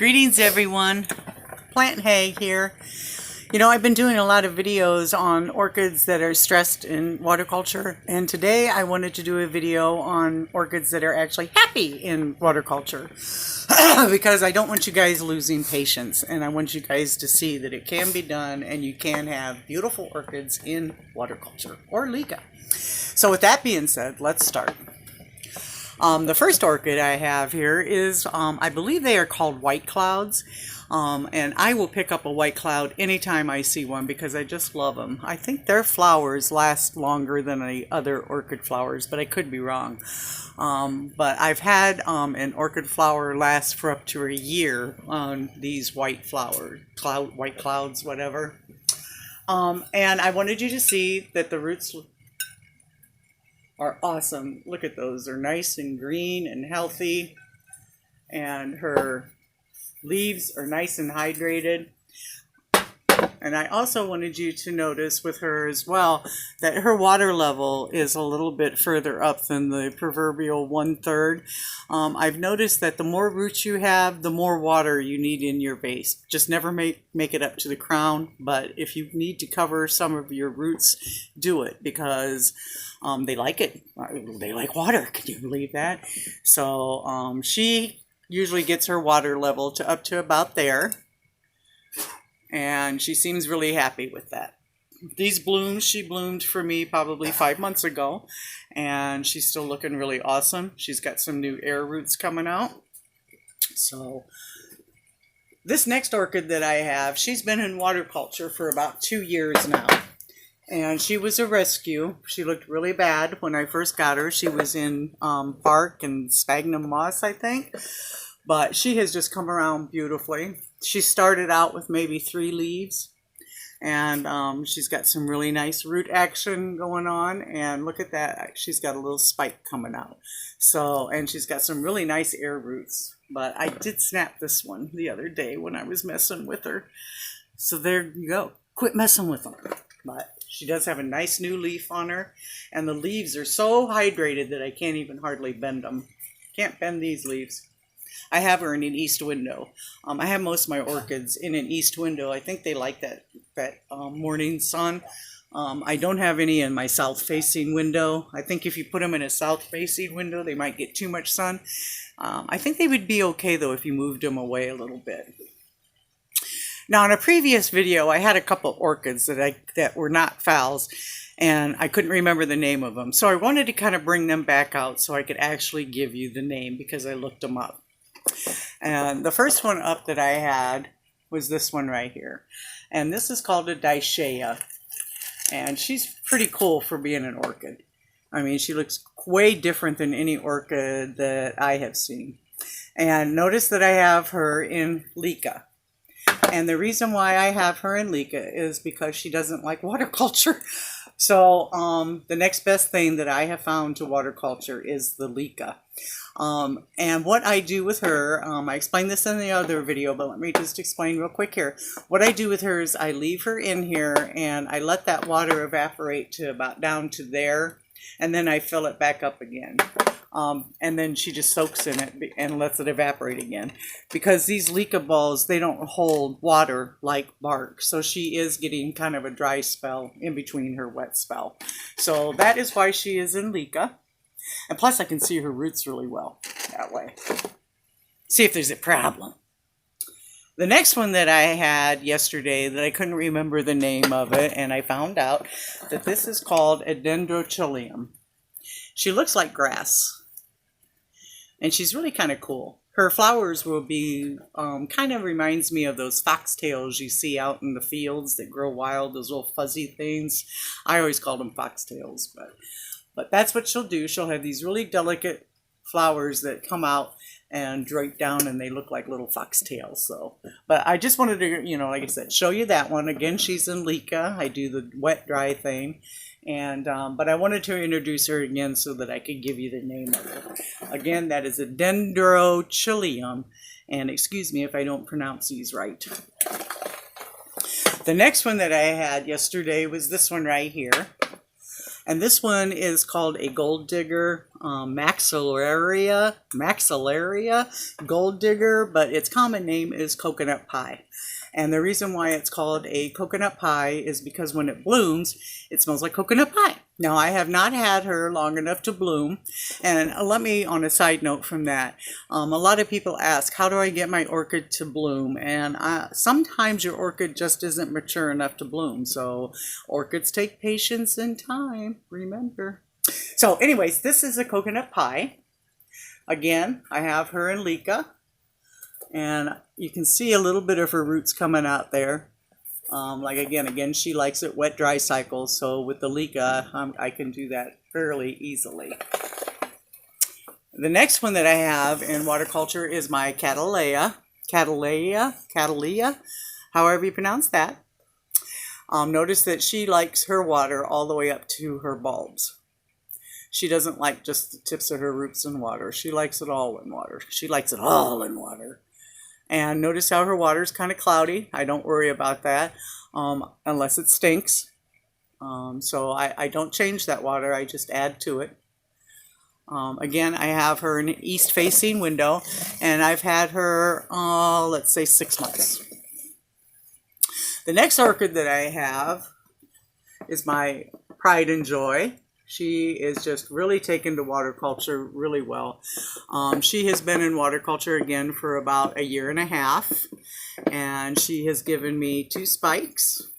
Greetings everyone, Plant Hay here. You know, I've been doing a lot of videos on orchids that are stressed in water culture, and today I wanted to do a video on orchids that are actually happy in water culture because I don't want you guys losing patience, and I want you guys to see that it can be done and you can have beautiful orchids in water culture or Liga. So with that being said, let's start. The first orchid I have here is, I believe they are called white clouds. And I will pick up a white cloud anytime I see one because I just love them. I think their flowers last longer than the other orchid flowers, but I could be wrong. But I've had an orchid flower last for up to a year on these white white clouds, whatever. And I wanted you to see that the roots are awesome. Look at those. They're nice and green and healthy. And her leaves are nice and hydrated. And I also wanted you to notice with her as well that her water level is a little bit further up than the proverbial 1/3. I've noticed that the more roots you have, the more water you need in your vase. Just never make it up to the crown, but if you need to cover some of your roots, do it because they like it. They like water. Can you believe that? So she usually gets her water level to up to about there. And she seems really happy with that. These blooms, she bloomed for me probably 5 months ago. And she's still looking really awesome. She's got some new air roots coming out. So this next orchid that I have, she's been in water culture for about 2 years now. And she was a rescue. She looked really bad when I first got her. She was in bark and sphagnum moss, I think. But she has just come around beautifully. She started out with maybe 3 leaves. And she's got some really nice root action going on. And look at that. She's got a little spike coming out. So, and she's got some really nice air roots. But I did snap this one the other day when I was messing with her. So there you go. Quit messing with them. But she does have a nice new leaf on her. And the leaves are so hydrated that I can't even hardly bend them. Can't bend these leaves. I have her in an east window. I have most of my orchids in an east window. I think they like that morning sun. I don't have any in my south-facing window. I think if you put them in a south-facing window, they might get too much sun. I think they would be okay, though, if you moved them away a little bit. Now, in a previous video, I had a couple orchids that were not phals, and I couldn't remember the name of them. So I wanted to kind of bring them back out so I could actually give you the name because I looked them up. And the first one up that I had was this one right here. And this is called a Diesia. And she's pretty cool for being an orchid. I mean, she looks way different than any orchid that I have seen. And notice that I have her in Liga. And the reason why I have her in Liga is because she doesn't like water culture. So the next best thing that I have found to water culture is the Liga. And what I do with her, I explained this in the other video, but let me just explain real quick here. What I do with her is I leave her in here and I let that water evaporate to about down to there. And then I fill it back up again. And then she just soaks in it and lets it evaporate again. Because these Liga balls, they don't hold water like bark. So she is getting kind of a dry spell in between her wet spell. So that is why she is in Liga. And plus I can see her roots really well that way. See if there's a problem. The next one that I had yesterday that I couldn't remember the name of it, and I found out that this is called a dendrochilium. She looks like grass. And she's really kind of cool. Her flowers will be, kind of reminds me of those foxtails you see out in the fields that grow wild, those little fuzzy things. I always call them foxtails, but that's what she'll do. She'll have these really delicate flowers that come out and drape down and they look like little foxtails. So, but I just wanted to, you know, like I said, show you that one. Again, she's in Liga. I do the wet dry thing. And but I wanted to introduce her again so that I could give you the name of it. Again, that is a dendrochilium. And excuse me if I don't pronounce these right. The next one that I had yesterday was this one right here. And this one is called a gold digger, maxillaria gold digger, but its common name is coconut pie. And the reason why it's called a coconut pie is because when it blooms, it smells like coconut pie. Now, I have not had her long enough to bloom. And let me, on a side note from that, a lot of people ask, how do I get my orchid to bloom? And sometimes your orchid just isn't mature enough to bloom. So orchids take patience and time, remember. So anyways, this is a coconut pie. Again, I have her in Lika. And you can see a little bit of her roots coming out there. Like again, she likes it wet, dry cycle. So with the Lika, I can do that fairly easily. The next one that I have in water culture is my Cattleya, however you pronounce that. Notice that she likes her water all the way up to her bulbs. She doesn't like just the tips of her roots in water. She likes it all in water. She likes it all in water. And notice how her water is kind of cloudy. I don't worry about that unless it stinks. So I don't change that water. I just add to it. Again, I have her in an east-facing window, and I've had her, let's say, 6 months. The next orchid that I have is my Pride and Joy. She is just really taken to water culture really well. She has been in water culture again for about 1.5 years, and she has given me 2 spikes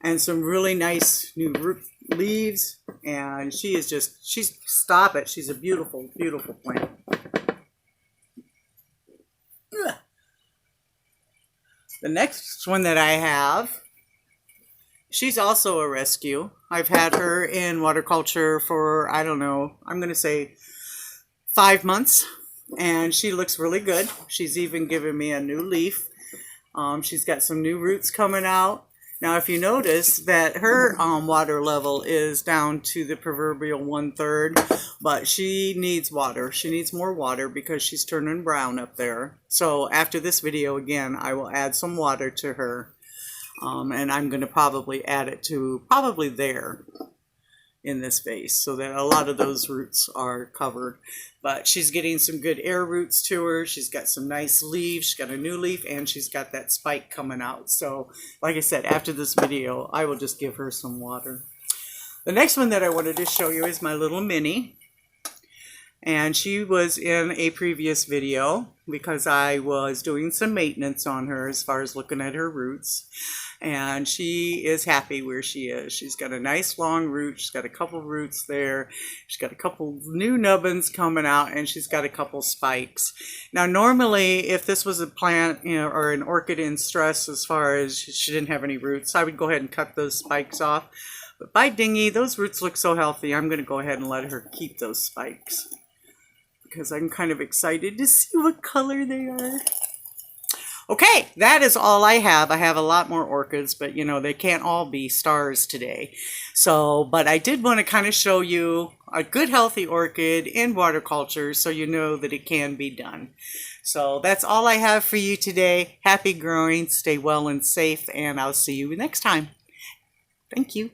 and some really nice new root leaves, and stop it. She's a beautiful, beautiful plant. Ugh. The next one that I have, she's also a rescue. I've had her in water culture for, I don't know, I'm going to say 5 months. And she looks really good. She's even given me a new leaf. She's got some new roots coming out. Now, if you notice that her water level is down to the proverbial 1/3, but she needs water. She needs more water because she's turning brown up there. So after this video, again, I will add some water to her. And I'm going to probably add it to probably there in this vase so that a lot of those roots are covered. But she's getting some good air roots to her. She's got some nice leaves. She's got a new leaf, and she's got that spike coming out. So like I said, after this video, I will just give her some water. The next one that I wanted to show you is my little Minnie. And she was in a previous video because I was doing some maintenance on her as far as looking at her roots. And she is happy where she is. She's got a nice long root. She's got a couple roots there. She's got a couple new nubbins coming out, and she's got a couple spikes. Now, normally, if this was a plant, or an orchid in stress as far as she didn't have any roots, I would go ahead and cut those spikes off. But by dingy, those roots look so healthy, I'm going to go ahead and let her keep those spikes, because I'm kind of excited to see what color they are. Okay, that is all I have. I have a lot more orchids, but they can't all be stars today. But I did want to kind of show you a good healthy orchid in water culture so you know that it can be done. So that's all I have for you today. Happy growing, stay well and safe, and I'll see you next time. Thank you.